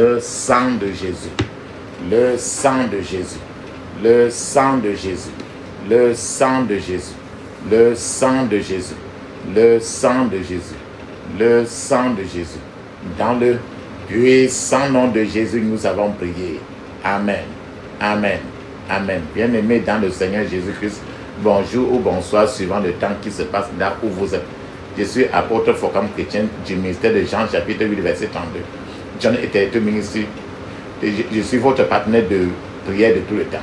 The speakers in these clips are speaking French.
Le sang de Jésus. Le sang de Jésus. Le sang de Jésus. Le sang de Jésus. Le sang de Jésus. Le sang de Jésus. Le sang de Jésus. Dans le puissant nom de Jésus, nous avons prié. Amen. Amen. Amen. Bien-aimés dans le Seigneur Jésus-Christ, bonjour ou bonsoir suivant le temps qui se passe là où vous êtes. Je suis apôtre Focam chrétien du ministère de Jean, chapitre 8, verset 32. John était ministre. Je suis votre partenaire de prière de tout le temps.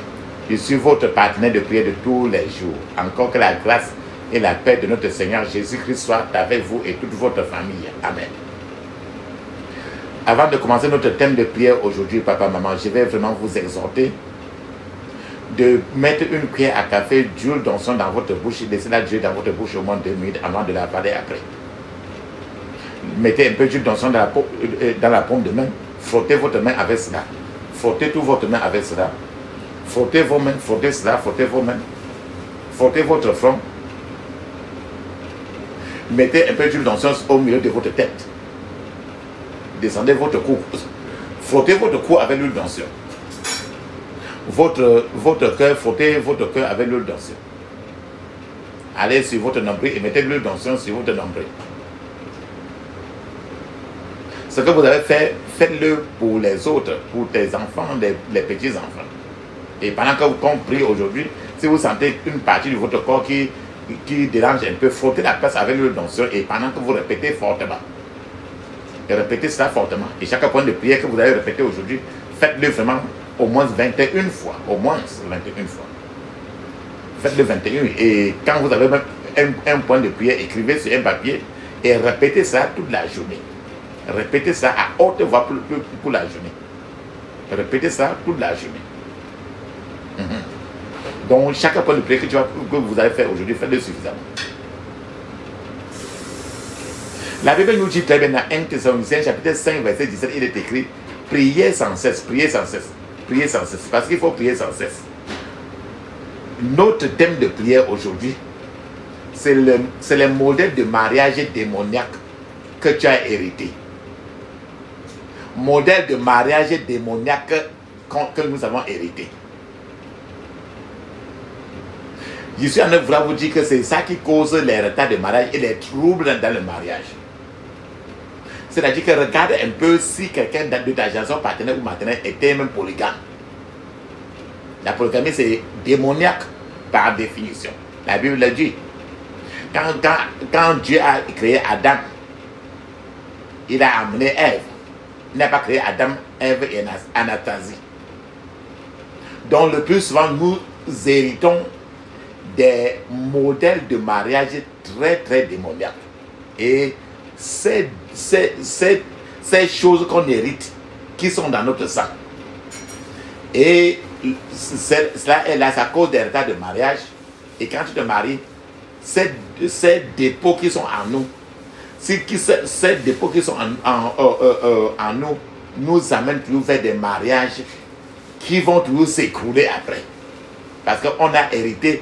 Je suis votre partenaire de prière de tous les jours. Encore que la grâce et la paix de notre Seigneur Jésus-Christ soient avec vous et toute votre famille. Amen. Avant de commencer notre thème de prière aujourd'hui, papa, maman, je vais vraiment vous exhorter de mettre une cuillère à café d'huile d'onction dans votre bouche et laissez-la durer dans votre bouche au moins 2 minutes avant de la avaler après. Mettez un peu d'huile d'onction dans la paume de main. Frottez votre main avec cela. Frottez toute votre main avec cela. Frottez vos mains, frottez cela, frottez vos mains. Frottez votre front. Mettez un peu d'huile d'onction au milieu de votre tête. Descendez votre cou. Frottez votre cou avec l'huile d'onction. Votre cœur, frottez votre cœur avec l'huile d'onction. Allez sur votre nombril et mettez l'huile d'onction sur votre nombril. Ce que vous avez fait, faites-le pour les autres, pour tes enfants, les petits-enfants. Et pendant que vous prie aujourd'hui, si vous sentez une partie de votre corps qui dérange un peu, frottez la place avec l'huile d'onction et pendant que vous répétez fortement. Et répétez cela fortement. Et chaque point de prière que vous allez répéter aujourd'hui, faites-le vraiment au moins 21 fois. Au moins 21 fois. Faites-le 21. Et quand vous avez même un point de prière, écrivez sur un papier et répétez ça toute la journée. Répétez ça à haute voix pour la journée. Répétez ça toute la journée. Donc, chaque point de prière que vous allez faire aujourd'hui, faites-le suffisamment. La Bible nous dit très bien dans 1 Thessaloniciens chapitre 5 verset 17, il est écrit priez sans cesse, priez sans cesse, priez sans cesse, parce qu'il faut prier sans cesse. Notre thème de prière aujourd'hui, c'est le modèle de mariage démoniaque que tu as hérité. Modèle de mariage démoniaque que nous avons hérité. Je suis en train de vous dire que c'est ça qui cause les retards de mariage et les troubles dans le mariage. C'est-à-dire que regarde un peu si quelqu'un de ta génération partenaire ou partenaire était même polygame. La polygamie c'est démoniaque par définition. La Bible le dit. Quand Dieu a créé Adam, il a amené Ève. Il n'a pas créé Adam, Ève et Anastasie. Donc le plus souvent nous héritons des modèles de mariage très très démoniaques. Et ces choses qu'on hérite, qui sont dans notre sang. Et cela est là, ça cause des retards de mariage. Et quand tu te maries, ces dépôts qui sont en nous, ces dépôts qui sont en nous, nous amènent toujours vers des mariages qui vont toujours s'écrouler après. Parce qu'on a hérité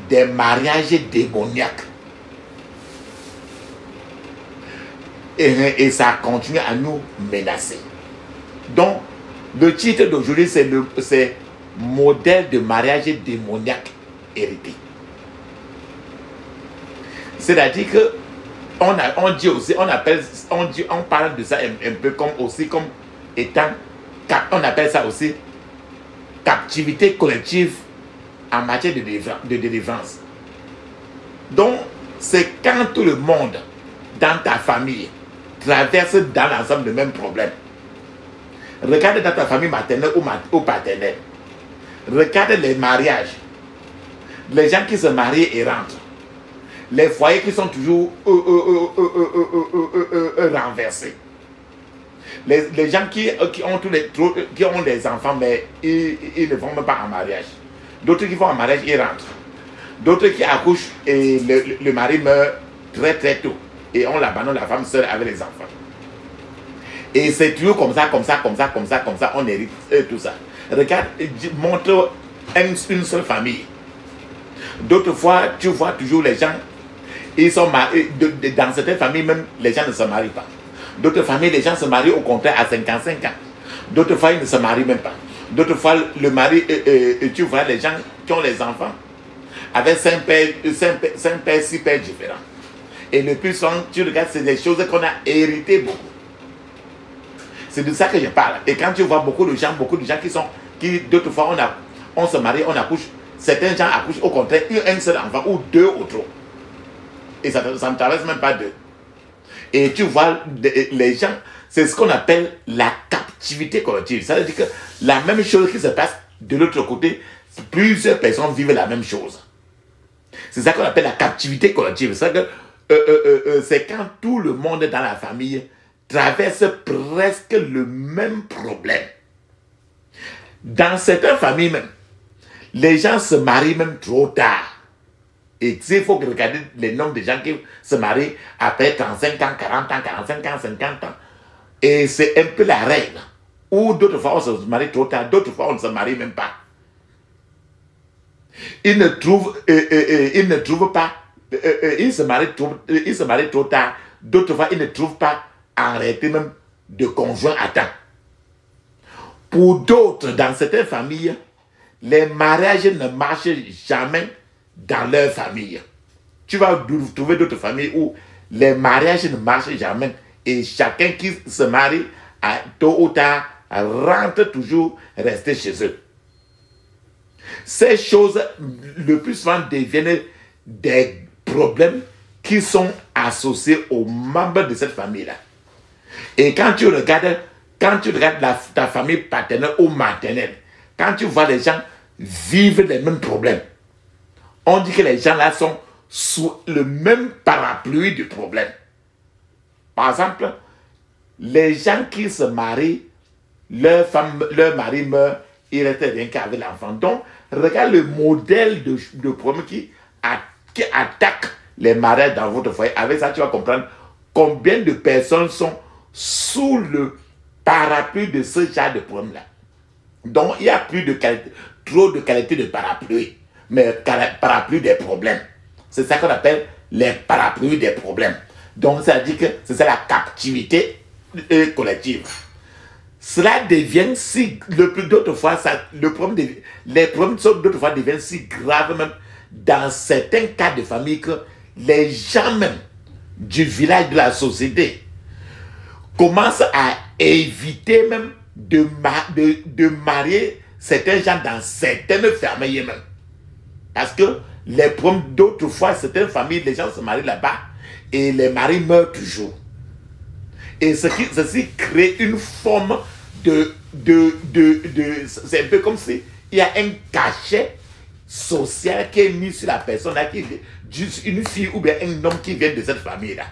des mariages démoniaques. Et ça continue à nous menacer. Donc, le titre d'aujourd'hui, c'est modèle de mariage démoniaque hérité. C'est-à-dire que on dit aussi, on parle de ça un peu comme étant, on appelle ça aussi captivité collective en matière de délivrance. Donc, c'est quand tout le monde dans ta famille traverse dans l'ensemble le même problème. Regarde dans ta famille maternelle ou paternelle. Regarde les mariages. Les gens qui se marient et rentrent. Les foyers qui sont toujours renversés. Les gens qui ont des enfants, mais ils ne vont même pas en mariage. D'autres qui vont en mariage, ils rentrent. D'autres qui accouchent et le mari meurt très très tôt. Et on l'abandonne la femme seule avec les enfants. Et c'est toujours comme ça, on hérite tout ça. Regarde, montre une seule famille. D'autres fois, tu vois toujours les gens, ils sont mariés, dans certaines familles même, les gens ne se marient pas. D'autres familles, les gens se marient au contraire à 55 ans. D'autres fois, ils ne se marient même pas. D'autres fois, le mari, tu vois les gens qui ont les enfants avec 5 pères, 6 pères différents. Et le plus souvent, tu regardes, c'est des choses qu'on a héritées beaucoup. C'est de ça que je parle. Et quand tu vois beaucoup de gens qui d'autres fois, on se marie, on accouche. Certains gens accouchent au contraire, un seul enfant ou 2 ou 3. Et ça ne traverse même pas 2. Et tu vois, les gens, c'est ce qu'on appelle la captivité collective. Ça veut dire que la même chose qui se passe de l'autre côté, plusieurs personnes vivent la même chose. C'est ça qu'on appelle la captivité collective. C'est quand tout le monde dans la famille traverse presque le même problème. Dans certaines familles même, les gens se marient même trop tard. Et il faut regarder les nombres de gens qui se marient après 35 ans, 40 ans, 45 ans, 50 ans. Et c'est un peu la règle. Ou d'autres fois on se marie trop tard, d'autres fois on ne se marie même pas. Ils ne trouvent pas, ils se marient trop tard, d'autres fois ils ne trouvent pas en réalité même de conjoint à temps. Pour d'autres, dans certaines familles, les mariages ne marchent jamais dans leur famille. Tu vas trouver d'autres familles où les mariages ne marchent jamais et chacun qui se marie, tôt ou tard, rentre toujours rester chez eux. Ces choses, le plus souvent, deviennent des problèmes qui sont associés aux membres de cette famille-là. Et quand tu regardes ta famille paternelle ou maternelle, quand tu vois les gens vivre les mêmes problèmes, on dit que les gens là sont sous le même parapluie du problème. Par exemple, les gens qui se marient, leur mari meurt, il reste rien qu'avec l'enfant. Donc, regarde le modèle de problème qui attaque les mariages dans votre foyer. Avec ça, tu vas comprendre combien de personnes sont sous le parapluie de ce genre de problème-là. Donc, il n'y a plus trop de qualité de parapluie, mais parapluie des problèmes. C'est ça qu'on appelle les parapluies des problèmes. Donc, ça dit que c'est ça la captivité collective. Cela devient si, d'autres fois, les problèmes d'autres fois deviennent si graves même dans certains cas de famille que les gens même du village, de la société, commencent à éviter même de marier certains gens dans certaines familles même. Parce que les problèmes d'autres fois, certaines familles, les gens se marient là-bas et les maris meurent toujours. Et ceci crée une forme c'est un peu comme si il y a un cachet social qui est mis sur la personne là, qui est juste une fille ou bien un homme qui vient de cette famille-là.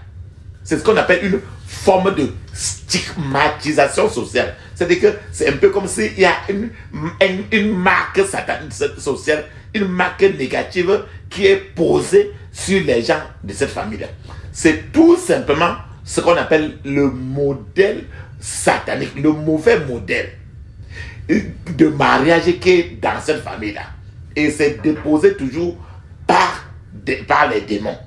C'est ce qu'on appelle une forme de stigmatisation sociale. C'est-à-dire que c'est un peu comme s'il y a une marque sociale, une marque négative qui est posée sur les gens de cette famille-là. C'est tout simplement ce qu'on appelle le modèle satanique, le mauvais modèle de mariage qui est dans cette famille-là. Et c'est déposé toujours par les démons.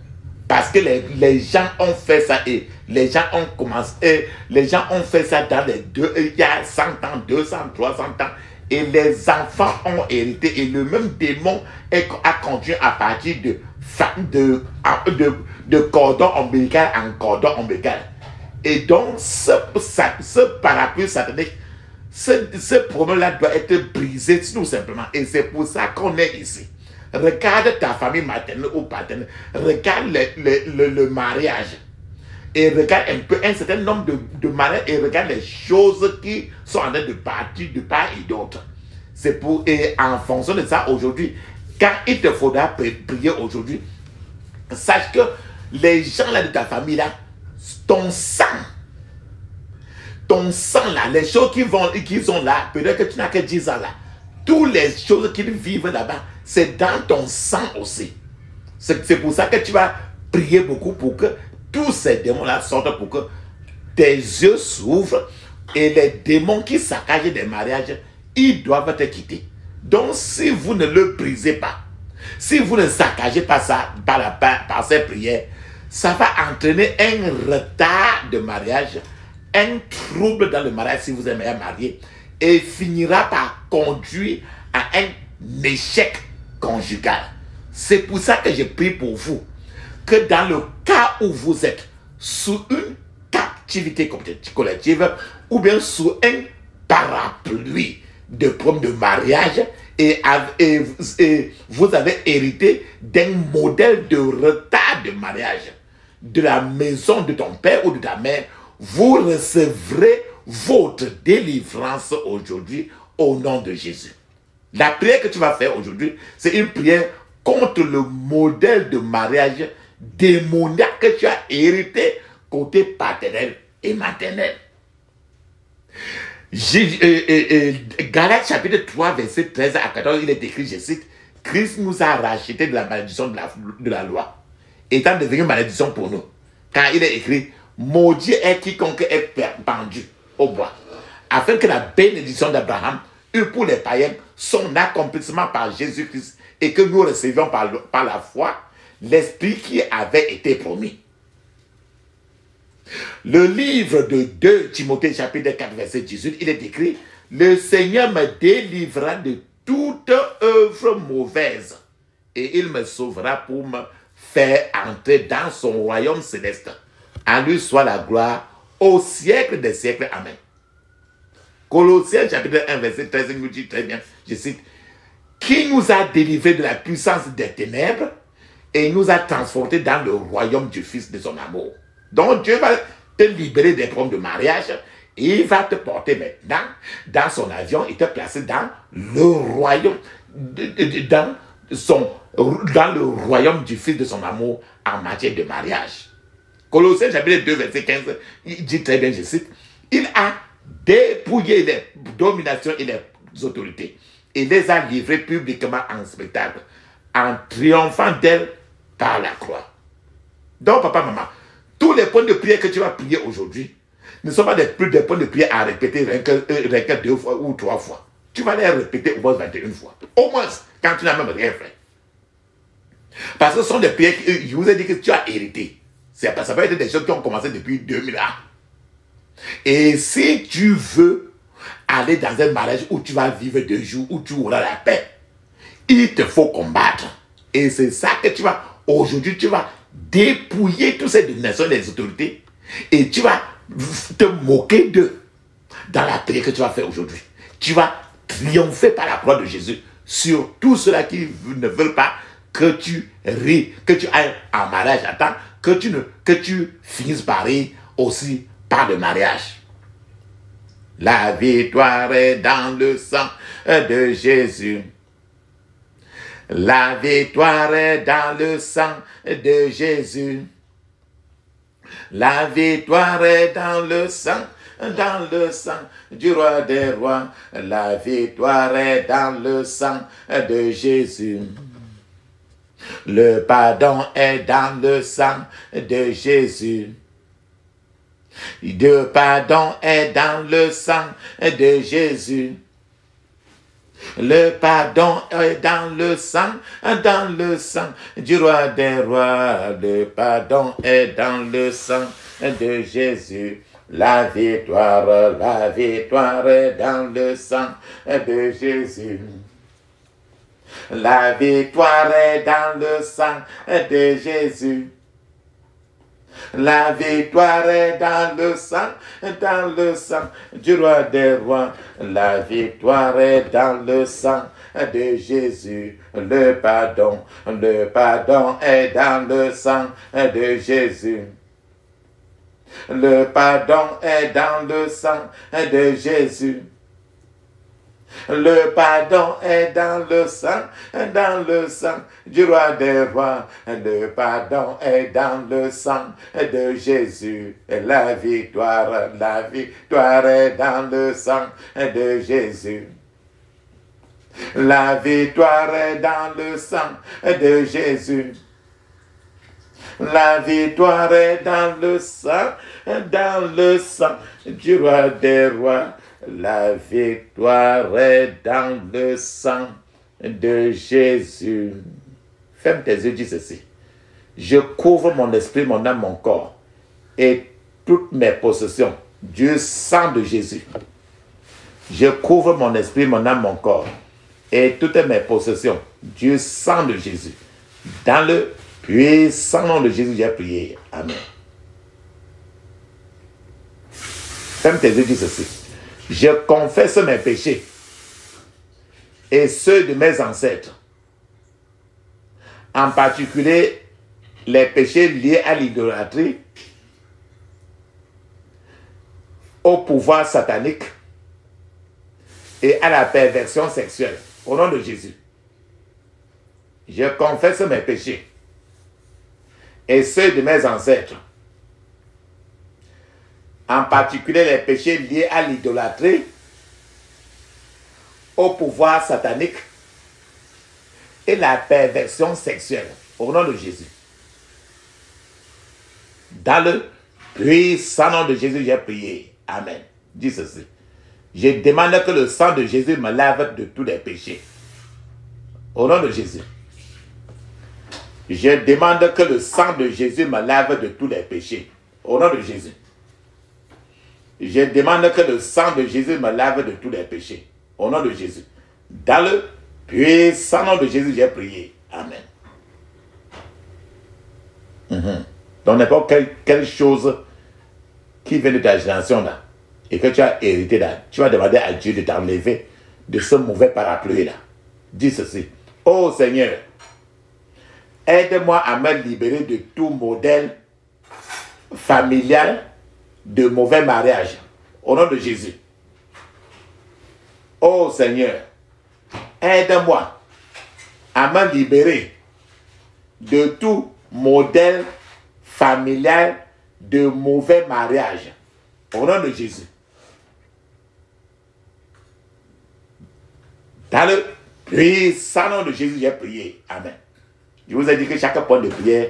Parce que les gens ont fait ça et les gens ont commencé, les gens ont fait ça il y a 100 ans, 200, 300 ans. Et les enfants ont hérité et le même démon a continué à partir de cordon ombilical en cordon ombilical. Et donc, ce parapluie satanique, ce problème-là doit être brisé tout simplement. Et c'est pour ça qu'on est ici. Regarde ta famille maternelle ou paternelle. Regarde le mariage. Et regarde un certain nombre de mariages et regarde les choses qui sont en train de partir de part et d'autre. Et en fonction de ça, aujourd'hui, quand il te faudra prier aujourd'hui, sache que les gens là de ta famille là, ton sang là, les choses qu'ils ont là, peut-être que tu n'as que 10 ans là, toutes les choses qu'ils vivent là-bas, c'est dans ton sang aussi. C'est pour ça que tu vas prier beaucoup pour que tous ces démons-là sortent, pour que tes yeux s'ouvrent et les démons qui saccagent des mariages, ils doivent te quitter. Donc, si vous ne le brisez pas, si vous ne saccagez pas ça par ces prières, ça va entraîner un retard de mariage un trouble dans le mariage si vous êtes marié et finira par conduire à un échec conjugal. C'est pour ça que je prie pour vous que dans le cas où vous êtes sous une captivité collective ou bien sous un parapluie de problèmes de mariage et vous avez hérité d'un modèle de retard de mariage de la maison de ton père ou de ta mère, vous recevrez votre délivrance aujourd'hui au nom de Jésus. La prière que tu vas faire aujourd'hui, c'est une prière contre le modèle de mariage démoniaque que tu as hérité côté paternel et maternel. Galates chapitre 3, verset 13 à 14, il est écrit, je cite, Christ nous a rachetés de la malédiction de la loi, étant devenu malédiction pour nous. Car il est écrit, maudit est quiconque est pendu au bois, afin que la bénédiction d'Abraham eût pour les païens son accomplissement par Jésus-Christ et que nous recevions par la foi l'esprit qui avait été promis. Le livre de 2 Timothée chapitre 4 verset 18, il est écrit, le Seigneur me délivrera de toute œuvre mauvaise et il me sauvera pour me faire entrer dans son royaume céleste. À lui soit la gloire au siècle des siècles. Amen. Colossiens chapitre 1 verset 13 nous dit très bien, je cite, qui nous a délivrés de la puissance des ténèbres et nous a transportés dans le royaume du Fils de son amour. Donc Dieu va te libérer des problèmes de mariage et il va te porter maintenant dans son avion et te placer dans le royaume, dans le royaume du Fils de son amour en matière de mariage. Colossiens chapitre 2 verset 15, il dit très bien, je cite, il a dépouillé les dominations et les autorités et les a livrées publiquement en spectacle en triomphant d'elles par la croix. Donc papa, maman, tous les points de prière que tu vas prier aujourd'hui ne sont pas plus des points de prière à répéter rien que 2 fois ou 3 fois. Tu vas les répéter au moins 21 fois. Au moins, quand tu n'as même rien fait. Parce que ce sont des prières que je vous ai dit que tu as hérité. Ça peut être des choses qui ont commencé depuis 2000 ans. Et si tu veux aller dans un mariage où tu vas vivre 2 jours, où tu auras la paix, il te faut combattre. Et c'est ça que tu vas, aujourd'hui, tu vas dépouiller toutes ces dominations des autorités et tu vas te moquer d'eux dans la prière que tu vas faire aujourd'hui. Tu vas triompher par la croix de Jésus sur tous ceux-là qui ne veulent pas que tu ris, que tu ailles en mariage à temps, que tu finisses par rire aussi par le mariage. La victoire est dans le sang de Jésus. La victoire est dans le sang de Jésus. La victoire est dans le sang du roi des rois. La victoire est dans le sang de Jésus. Le pardon est dans le sang de Jésus. Le pardon est dans le sang de Jésus. Le pardon est dans le sang du roi des rois. Le pardon est dans le sang de Jésus. La victoire est dans le sang de Jésus. La victoire est dans le sang de Jésus. La victoire est dans le sang du roi des rois. La victoire est dans le sang de Jésus. Le pardon est dans le sang de Jésus. Le pardon est dans le sang de Jésus. Le pardon est dans le sang du roi des rois. Le pardon est dans le sang de Jésus. La victoire est dans le sang de Jésus. La victoire est dans le sang de Jésus. La victoire est dans le sang du roi des rois. La victoire est dans le sang de Jésus. Ferme tes yeux, dis ceci. Je couvre mon esprit, mon âme, mon corps et toutes mes possessions du sang de Jésus. Je couvre mon esprit, mon âme, mon corps et toutes mes possessions du sang de Jésus. Dans le puissant nom de Jésus, j'ai prié. Amen. Ferme tes yeux, dis ceci. Je confesse mes péchés et ceux de mes ancêtres, en particulier les péchés liés à l'idolâtrie, au pouvoir satanique et à la perversion sexuelle. Au nom de Jésus, je confesse mes péchés et ceux de mes ancêtres, en particulier les péchés liés à l'idolâtrie, au pouvoir satanique et la perversion sexuelle. Au nom de Jésus. Dans le puissant nom de Jésus, j'ai prié. Amen. Dis ceci. Je demande que le sang de Jésus me lave de tous les péchés. Au nom de Jésus. Je demande que le sang de Jésus me lave de tous les péchés. Au nom de Jésus. Je demande que le sang de Jésus me lave de tous les péchés. Au nom de Jésus. Dans le puissant nom de Jésus, j'ai prié. Amen. Donc n'importe quelle chose qui vient de ta génération là, et que tu as hérité là, tu vas demander à Dieu de t'enlever de ce mauvais parapluie là. Dis ceci. Oh Seigneur, aide-moi à me libérer de tout modèle familial de mauvais mariage. Au nom de Jésus. Oh Seigneur, aide-moi à me libérer de tout modèle familial de mauvais mariage. Au nom de Jésus. Dans le puissant nom de Jésus, j'ai prié. Amen. Je vous ai dit que chaque point de prière,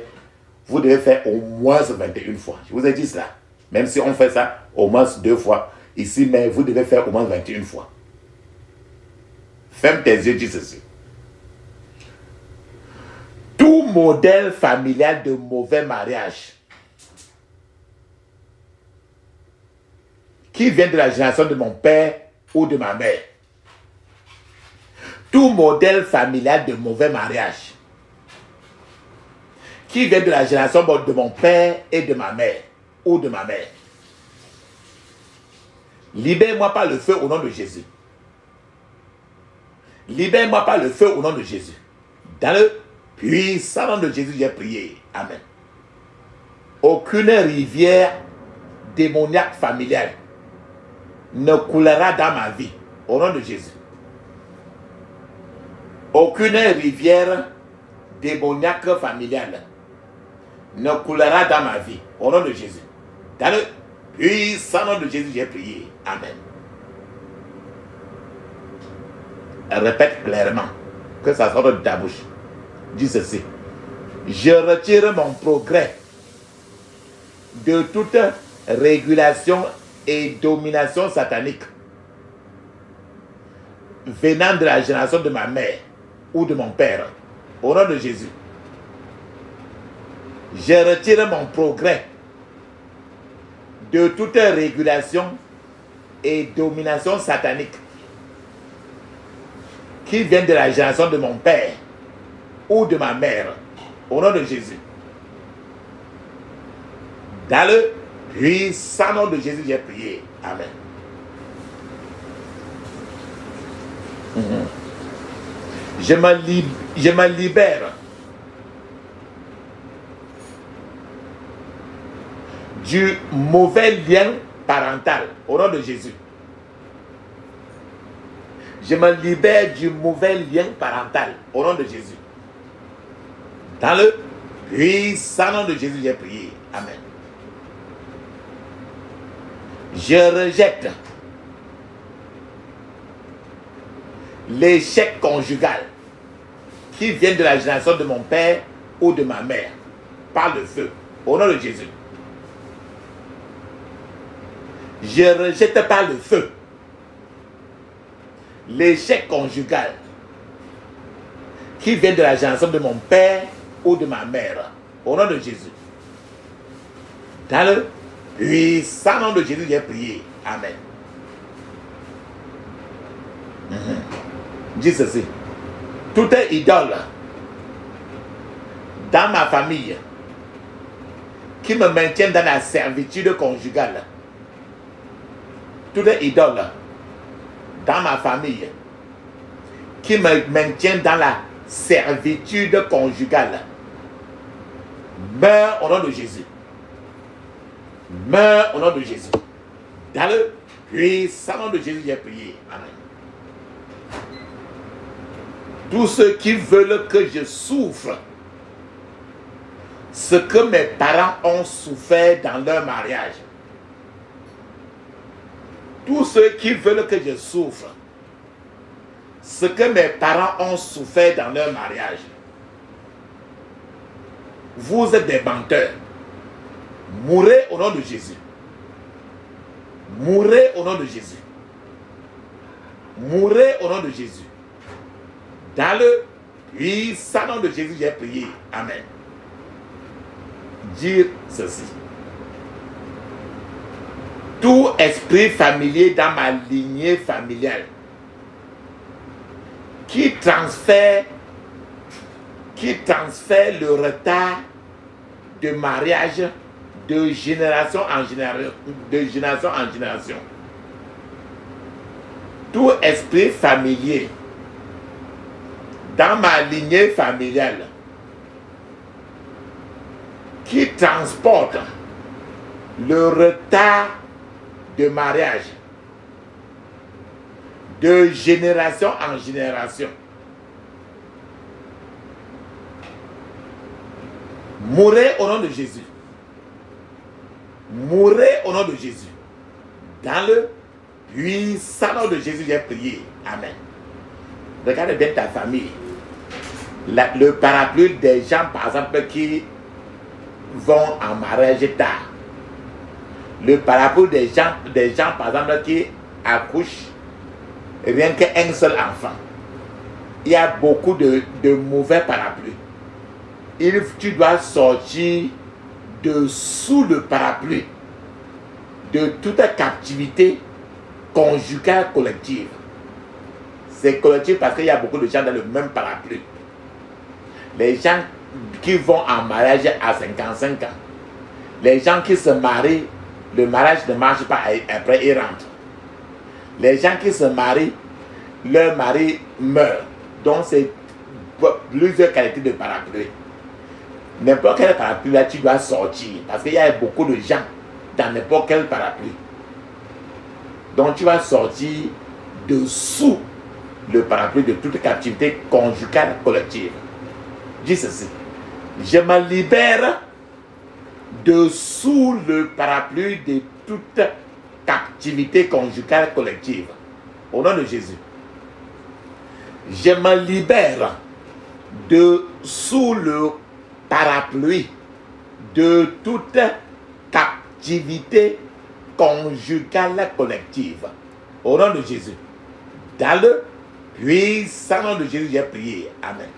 vous devez faire au moins 21 fois. Je vous ai dit cela. Même si on fait ça au moins 2 fois ici, mais vous devez faire au moins 21 fois. Ferme tes yeux, dis ceci. Tout modèle familial de mauvais mariage qui vient de la génération de mon père ou de ma mère. Tout modèle familial de mauvais mariage qui vient de la génération de mon père et de ma mère ou de ma mère. Libère-moi par le feu au nom de Jésus. Libère-moi par le feu au nom de Jésus. Dans le puissant nom de Jésus, j'ai prié. Amen. Aucune rivière démoniaque familiale ne coulera dans ma vie. Au nom de Jésus. Aucune rivière démoniaque familiale ne coulera dans ma vie. Au nom de Jésus. Dans le puissant nom de Jésus, j'ai prié. Amen. Répète clairement, que ça sorte de ta bouche. Dis ceci. Je retire mon progrès de toute régulation et domination satanique venant de la génération de ma mère ou de mon père. Au nom de Jésus. Je retire mon progrès de toute régulation et domination satanique qui vient de la génération de mon père ou de ma mère. Au nom de Jésus. Dans le puissant nom de Jésus, j'ai prié. Amen. Je me libère du mauvais lien parental. Au nom de Jésus. Je me libère du mauvais lien parental. Au nom de Jésus. Dans le puissant nom de Jésus, j'ai prié. Amen. Je rejette l'échec conjugal qui vient de la génération de mon père ou de ma mère par le feu. Au nom de Jésus. Je rejette par le feu l'échec conjugal qui vient de la génération de mon père ou de ma mère. Au nom de Jésus. Dans le puissant nom de Jésus, j'ai prié. Amen. Dis ceci. Toute idole dans ma famille qui me maintient dans la servitude conjugale. Toute idole dans ma famille qui me maintient dans la servitude conjugale. Meurs au nom de Jésus. Meurs au nom de Jésus. Dans le puissant nom de Jésus, j'ai prié. Amen. Tous ceux qui veulent que je souffre ce que mes parents ont souffert dans leur mariage. Tous ceux qui veulent que je souffre ce que mes parents ont souffert dans leur mariage. Vous êtes des menteurs. Mourrez au nom de Jésus. Mourrez au nom de Jésus. Mourrez au nom de Jésus. Dans le puissant nom de Jésus, j'ai prié. Amen. Dire ceci. Tout esprit familier dans ma lignée familiale qui transfère le retard de mariage de génération en génération. Tout esprit familier dans ma lignée familiale qui transporte le retard de mariage de génération en génération. Mourrez au nom de Jésus. Mourrez au nom de Jésus. Dans le puissant nom de Jésus, j'ai prié. Amen. Regarde bien ta famille. Le parapluie des gens, par exemple, qui vont en mariage tard. Le parapluie des gens, par exemple, qui accouchent rien qu'un seul enfant. Il y a beaucoup de mauvais parapluies. Tu dois sortir de sous le parapluie de toute captivité conjugale collective. C'est collectif parce qu'il y a beaucoup de gens dans le même parapluie. Les gens qui vont en mariage à 55 ans. Les gens qui se marient, le mariage ne marche pas, après ils rentrent. Les gens qui se marient, leur mari meurt. Donc c'est plusieurs qualités de parapluie. N'importe quel parapluie là, tu dois sortir. Parce qu'il y a beaucoup de gens dans n'importe quel parapluie. Donc tu vas sortir dessous le parapluie de toute captivité conjugale collective. Dis ceci. Je me libère dessous le parapluie de toute captivité conjugale collective. Au nom de Jésus. Je me libère dessous le parapluie de toute captivité conjugale collective. Au nom de Jésus. Dans le puissant nom de Jésus, j'ai prié. Amen.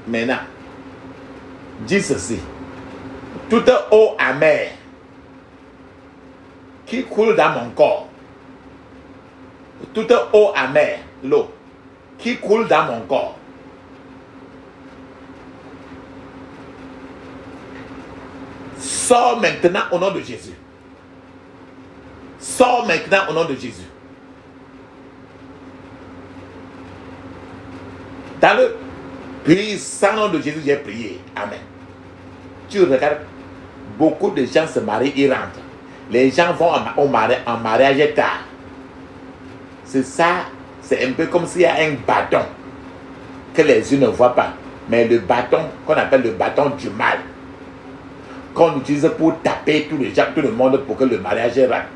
Maintenant, dis ceci. Toute eau amère qui coule dans mon corps, toute eau amère, l'eau qui coule dans mon corps, sors maintenant au nom de Jésus. Sors maintenant au nom de Jésus. Dans le puissant nom de Jésus, j'ai prié. Amen. Tu regardes, beaucoup de gens se marient, ils rentrent. Les gens vont en mariage tard. C'est ça, c'est un peu comme s'il y a un bâton que les yeux ne voient pas. Mais le bâton qu'on appelle le bâton du mal, qu'on utilise pour taper tous les gens, tout le monde pour que le mariage rate.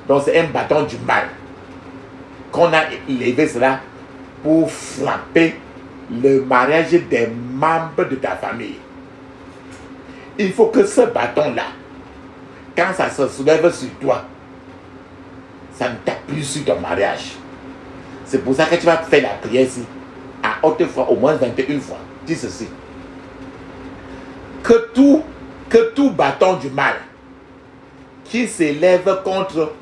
Donc c'est un bâton du mal qu'on a élevé cela pour frapper le mariage des membres de ta famille. Il faut que ce bâton-là, quand ça se soulève sur toi, ça ne tape plus sur ton mariage. C'est pour ça que tu vas faire la prière ici, à haute fois, au moins 21 fois. Dis ceci. Que tout Que tout bâton du mal qui s'élève contre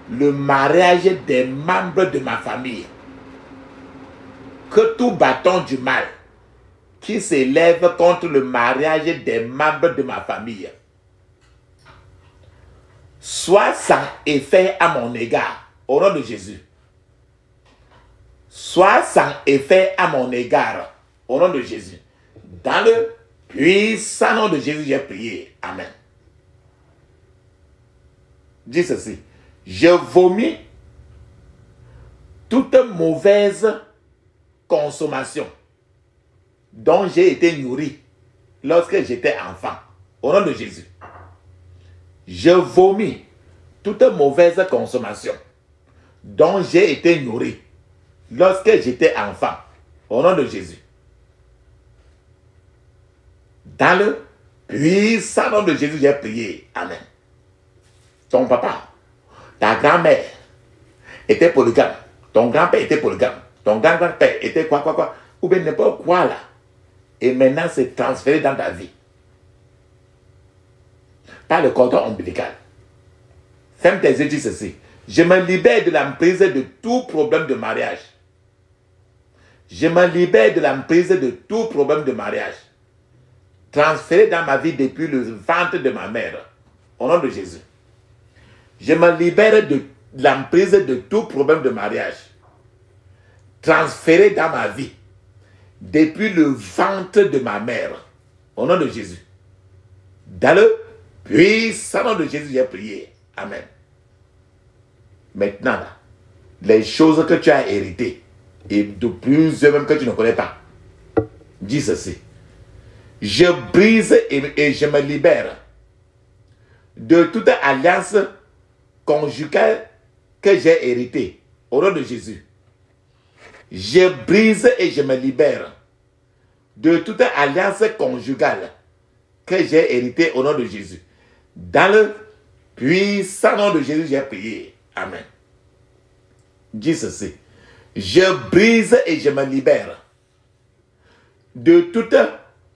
le mariage des membres de ma famille, que tout bâton du mal qui s'élève contre le mariage des membres de ma famille soit sans effet à mon égard, au nom de Jésus. Soit sans effet à mon égard, au nom de Jésus. Dans le puissant nom de Jésus, j'ai prié. Amen. Dis ceci. Je vomis toute mauvaise consommation dont j'ai été nourri lorsque j'étais enfant. Au nom de Jésus. Je vomis toute mauvaise consommation dont j'ai été nourri lorsque j'étais enfant. Au nom de Jésus. Dans le puissant nom de Jésus, j'ai prié. Amen. Ton papa, ta grand-mère était polygame. Ton grand-père était polygame. Ton grand-grand-père était quoi. Ou bien n'importe quoi là. Et maintenant, c'est transféré dans ta vie. Par le cordon ombilical. Ferme tes yeux, dis ceci. Je me libère de l'emprise de tout problème de mariage. Je me libère de l'emprise de tout problème de mariage. Transféré dans ma vie depuis le ventre de ma mère. Au nom de Jésus. Je me libère de l'emprise de tout problème de mariage. Transféré dans ma vie depuis le ventre de ma mère. Au nom de Jésus. Dans le puissant nom de Jésus, j'ai prié. Amen. Maintenant, là, les choses que tu as héritées, et de plusieurs même que tu ne connais pas, dis ceci. Je brise et je me libère de toute alliance conjugale que j'ai héritée. Au nom de Jésus. Je brise et je me libère de toute alliance conjugale que j'ai héritée au nom de Jésus. Dans le puissant nom de Jésus, j'ai prié. Amen. Dis ceci. Je brise et je me libère de toute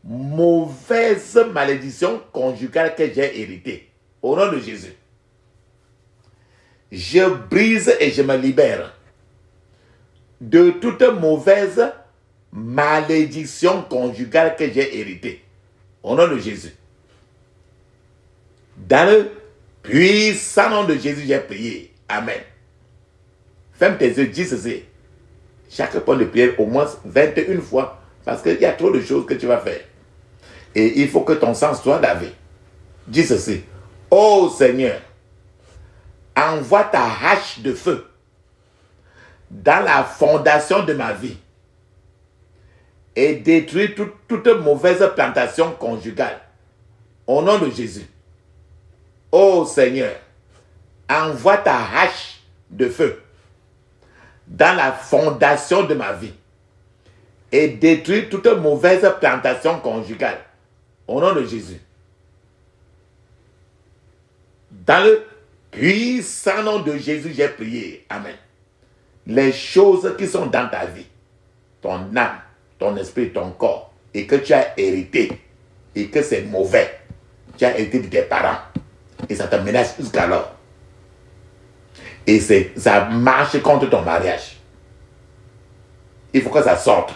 mauvaise malédiction conjugale que j'ai héritée. Au nom de Jésus. Je brise et je me libère de toute mauvaise malédiction conjugale que j'ai héritée. Au nom de Jésus. Dans le puissant nom de Jésus, j'ai prié. Amen. Ferme tes yeux, dis ceci. Chaque point de prière au moins 21 fois. Parce qu'il y a trop de choses que tu vas faire. Et il faut que ton sang soit lavé. Dis ceci. Ô Seigneur, envoie ta hache de feu dans la fondation de ma vie et détruis toute mauvaise plantation conjugale. Au nom de Jésus. Ô Seigneur, envoie ta hache de feu dans la fondation de ma vie et détruis toute mauvaise plantation conjugale. Au nom de Jésus. Dans le puissant nom de Jésus, j'ai prié. Amen. Les choses qui sont dans ta vie, ton âme, ton esprit, ton corps, et que tu as hérité, et que c'est mauvais, tu as hérité de tes parents, et ça te menace jusqu'alors. Et ça marche contre ton mariage. Il faut que ça sorte.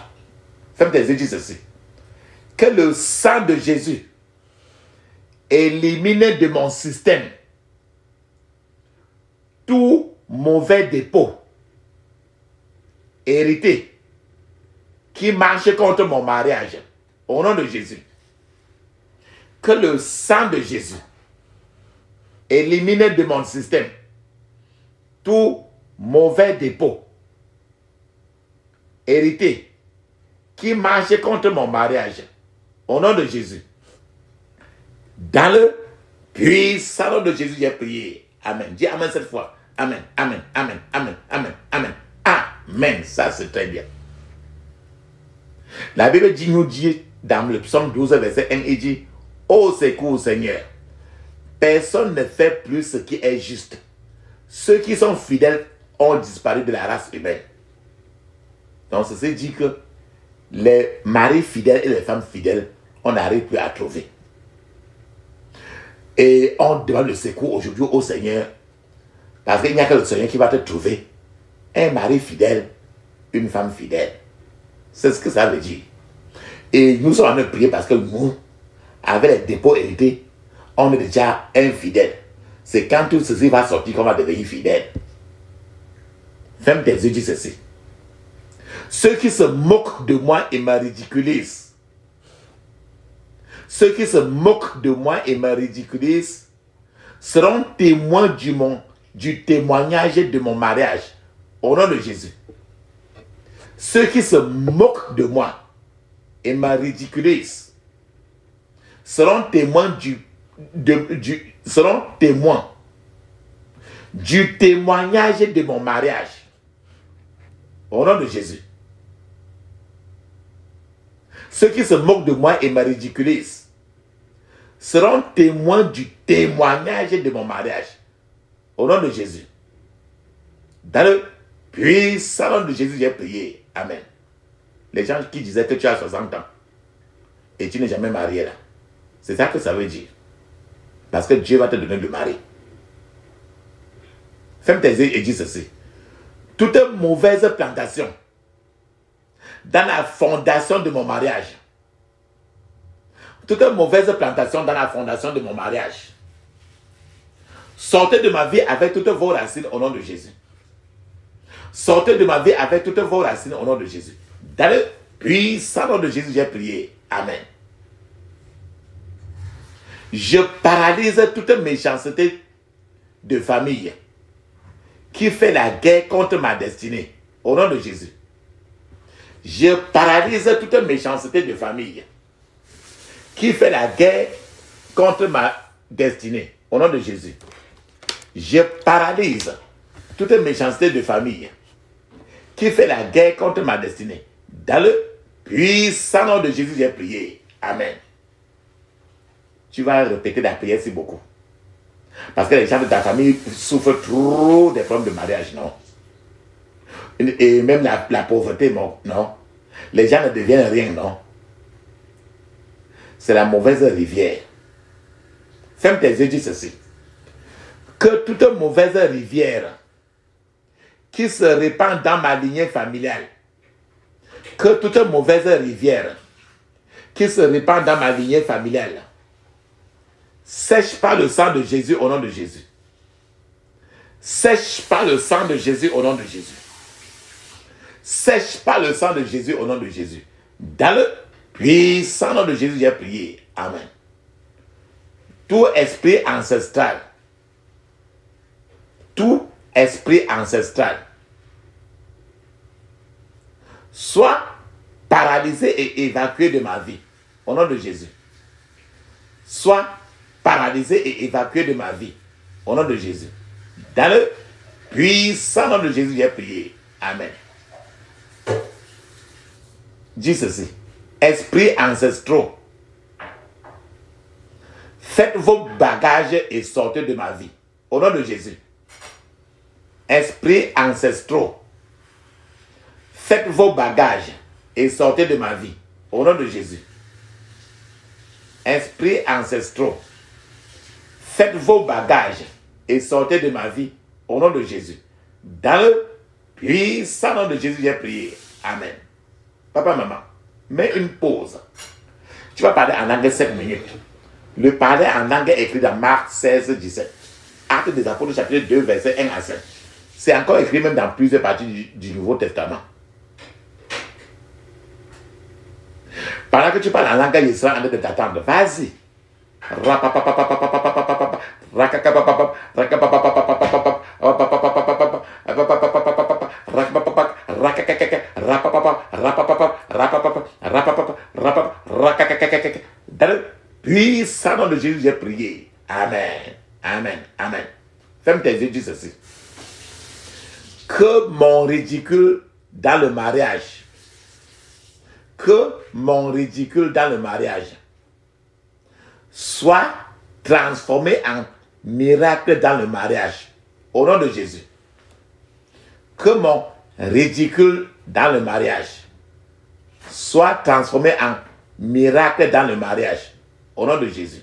Ferme tes yeux, dis ceci. Que le sang de Jésus élimine de mon système tout mauvais dépôt hérité qui marche contre mon mariage. Au nom de Jésus. Que le sang de Jésus élimine de mon système tout mauvais dépôt hérité qui marche contre mon mariage. Au nom de Jésus. Dans le puissant nom de Jésus, j'ai prié. Amen. Dis Amen cette fois. Amen, Amen, Amen, Amen, Amen, Amen. Amen. Ça, c'est très bien. La Bible nous dit dans le psaume 12, verset 1, il dit, ô secours Seigneur, personne ne fait plus ce qui est juste. Ceux qui sont fidèles ont disparu de la race humaine. Donc, ceci dit que les maris fidèles et les femmes fidèles, on n'arrive plus à trouver. Et on demande le secours aujourd'hui au Seigneur. Parce qu'il n'y a que le Seigneur qui va te trouver un mari fidèle, une femme fidèle. C'est ce que ça veut dire. Et nous sommes en train de prier parce que nous, avec les dépôts hérités, on est déjà infidèles. C'est quand tout ceci va sortir qu'on va devenir fidèle. Ferme tes yeux, dis ceci. Ceux qui se moquent de moi et me ridiculisent, ceux qui se moquent de moi et me ridiculisent seront témoins du témoignage de mon mariage. Au nom de Jésus. Ceux qui se moquent de moi et me ridiculisent seront témoins seront témoins du témoignage de mon mariage. Au nom de Jésus. Ceux qui se moquent de moi et me ridiculisent seront témoins du témoignage de mon mariage. Au nom de Jésus. Dans le puissant nom de Jésus, j'ai prié. Amen. Les gens qui disaient que tu as 60 ans et tu n'es jamais marié là. C'est ça que ça veut dire. Parce que Dieu va te donner le mari. Ferme tes yeux et dis ceci. Toute mauvaise plantation dans la fondation de mon mariage. Toute mauvaise plantation dans la fondation de mon mariage. Sortez de ma vie avec toutes vos racines au nom de Jésus. Sortez de ma vie avec toutes vos racines au nom de Jésus. Dans le puissant nom de Jésus, j'ai prié. Amen. Je paralyse toute méchanceté de famille qui fait la guerre contre ma destinée. Au nom de Jésus. Je paralyse toute méchanceté de famille qui fait la guerre contre ma destinée. Au nom de Jésus. Je paralyse toute méchanceté de famille qui fait la guerre contre ma destinée. Dans le puissant nom de Jésus, j'ai prié. Amen. Tu vas répéter la prière si beaucoup. Parce que les gens de ta famille souffrent trop des problèmes de mariage, non? Et même la pauvreté, non? Les gens ne deviennent rien, non? C'est la mauvaise rivière. Ferme tes yeux, dis ceci. Que toute mauvaise rivière qui se répand dans ma lignée familiale, que toute mauvaise rivière qui se répand dans ma lignée familiale, sèche par le sang de Jésus au nom de Jésus. Sèche par le sang de Jésus au nom de Jésus. Sèche par le sang de Jésus au nom de Jésus. Dans le puissant nom de Jésus, j'ai prié. Amen. Tout esprit ancestral, soit paralysé et évacué de ma vie. Au nom de Jésus. Soit paralysé et évacué de ma vie. Au nom de Jésus. Dans le puissant nom de Jésus, j'ai prié. Amen. Dis ceci. Esprits ancestraux, faites vos bagages et sortez de ma vie. Au nom de Jésus. Esprits ancestraux, faites vos bagages et sortez de ma vie. Au nom de Jésus. Esprits ancestraux, faites vos bagages et sortez de ma vie. Au nom de Jésus. Dans le puissant nom de Jésus, j'ai prié. Amen. Papa, maman, mets une pause. Tu vas parler en langue 7 minutes. Le parler en langue est écrit dans Marc 16, 17. Actes des Apôtres, chapitre 2, verset 1 à 7. C'est encore écrit même dans plusieurs parties du Nouveau Testament. Pendant que tu parles en langue, il sera en train de t'attendre. Vas-y. Dans le puissant nom de Jésus, j'ai prié. Amen. Amen. Amen. Ferme tes yeux, dis ceci. Que mon ridicule dans le mariage, soit transformé en miracle dans le mariage. Au nom de Jésus. Que mon ridicule dans le mariage soit transformé en miracle dans le mariage. Au nom de Jésus.